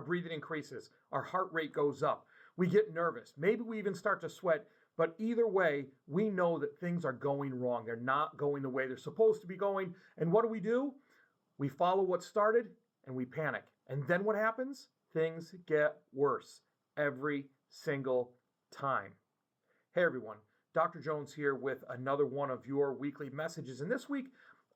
our breathing increases, our heart rate goes up, we get nervous, maybe we even start to sweat. But either way, we know that things are going wrong. They're not going the way they're supposed to be going. And what do? We follow what started and we panic. And then what happens? Things get worse every single time. Hey everyone, Dr. Jones here with another one of your weekly messages. And this week,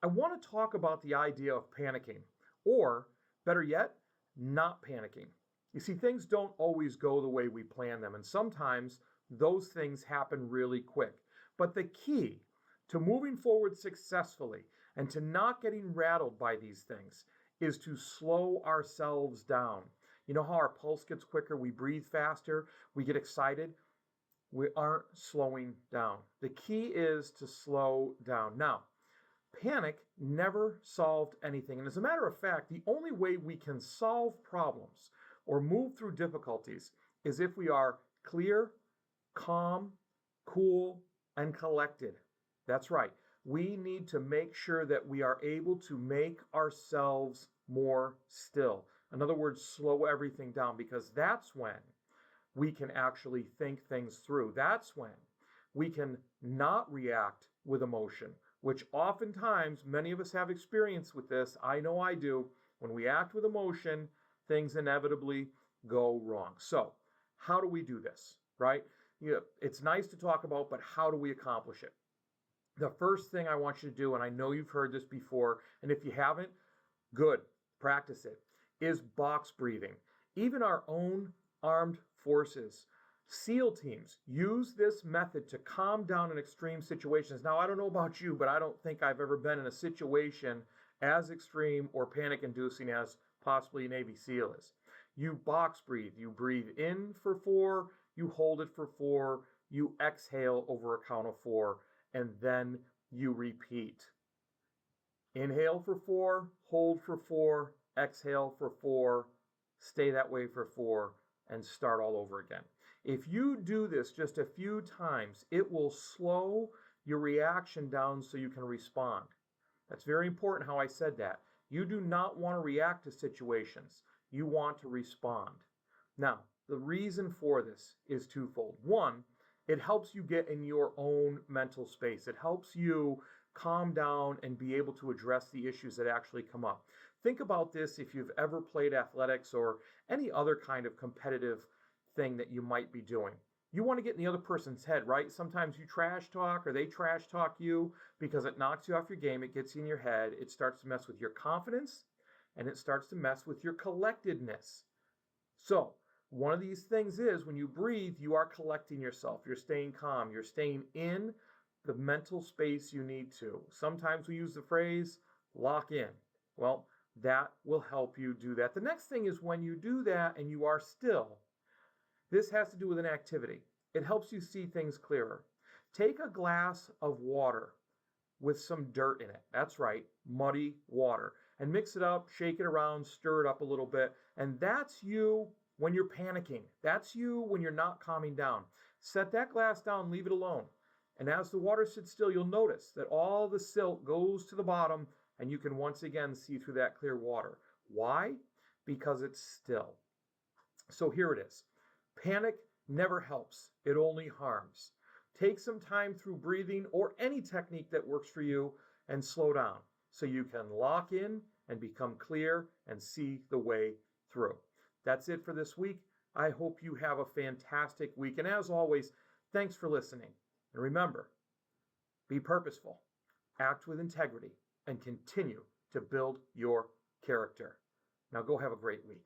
I want to talk about the idea of panicking, or better yet, not panicking. You see, things don't always go the way we plan them, and sometimes those things happen really quick. But the key to moving forward successfully and to not getting rattled by these things is to slow ourselves down. You know how our pulse gets quicker, we breathe faster, we get excited? We aren't slowing down. The key is to slow down. Now, panic never solved anything. And as a matter of fact, the only way we can solve problems or move through difficulties is if we are clear, calm, cool, and collected. That's right. We need to make sure that we are able to make ourselves more still. In other words, slow everything down, because that's when we can actually think things through. That's when we can not react with emotion, which oftentimes many of us have experience with this. I know I do. When we act with emotion, things inevitably go wrong. So, how do we do this, right? It's nice to talk about, but how do we accomplish it? The first thing I want you to do, and I know you've heard this before, and if you haven't, good, practice it, is box breathing. Even our own armed forces, SEAL teams, use this method to calm down in extreme situations. Now, I don't know about you, but I don't think I've ever been in a situation as extreme or panic-inducing as possibly a Navy SEAL is. You box breathe. You breathe in for 4, you hold it for 4, you exhale over a count of 4, and then you repeat. Inhale for 4, hold for 4, exhale for 4, stay that way for 4, and start all over again. If you do this just a few times, it will slow your reaction down so you can respond. That's very important how I said that. You do not want to react to situations. You want to respond. Now, the reason for this is twofold. One, it helps you get in your own mental space. It helps you calm down and be able to address the issues that actually come up. Think about this if you've ever played athletics or any other kind of competitive thing that you might be doing. You want to get in the other person's head, right? Sometimes you trash talk or they trash talk you because it knocks you off your game. It gets you in your head. It starts to mess with your confidence and it starts to mess with your collectedness. So, one of these things is when you breathe, you are collecting yourself. You're staying calm. You're staying in the mental space you need to. Sometimes we use the phrase lock in. Well, that will help you do that. The next thing is when you do that and you are still, this has to do with an activity. It helps you see things clearer. Take a glass of water with some dirt in it. That's right, muddy water. And mix it up, shake it around, stir it up a little bit. And that's you when you're panicking. That's you when you're not calming down. Set that glass down, leave it alone. And as the water sits still, you'll notice that all the silt goes to the bottom and you can once again see through that clear water. Why? Because it's still. So here it is. Panic never helps. It only harms. Take some time through breathing or any technique that works for you and slow down so you can lock in and become clear and see the way through. That's it for this week. I hope you have a fantastic week. And as always, thanks for listening. And remember, be purposeful, act with integrity, and continue to build your character. Now go have a great week.